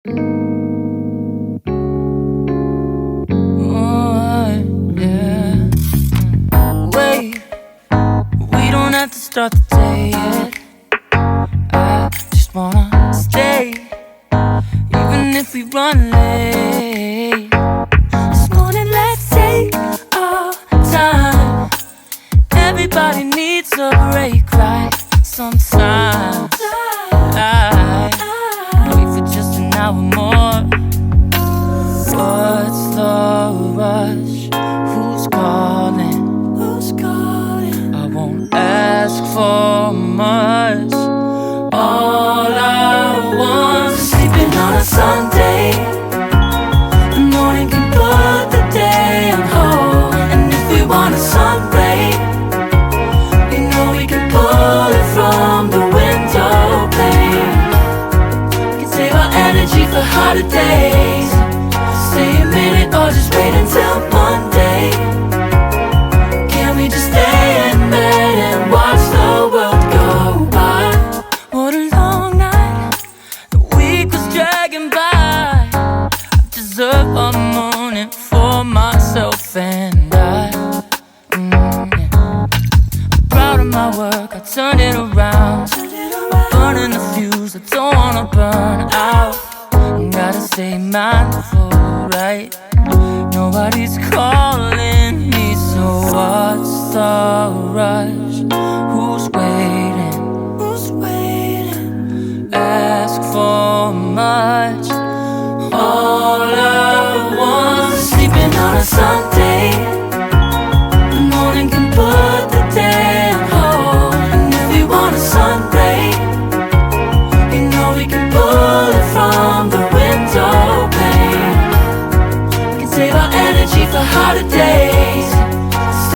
Yeah. Wait, we don't have to start the day yet. I just wanna stay, even if we run late. This morning, let's take our time. Everybody needs a break, right? Sometimes I wait for just an hour more. What's the rush? Who's calling? Who's calling? I won't ask for much. All I want is sleeping on a Sunday. The morning can put the day on hold. And if we want a sun ray, you know we can pull it from the window pane. We can save our energy for harder days. Stay a minute or just wait until Monday. Can we just stay in bed and watch the world go by? What a long night, the week was dragging by. I deserve a moment for myself and I. I'm proud of my work, I turned it around. Burning the fuse, I don't wanna burn out. Gotta stay mindful, right? Nobody's calling me, so what's the rush? Who's waiting? Who's waiting? Ask for much. All I want is sleeping on a Sunday. The morning can put the day on hold. And if we want a sun ray, you know we can pull it from the window pane. We can save our energy for harder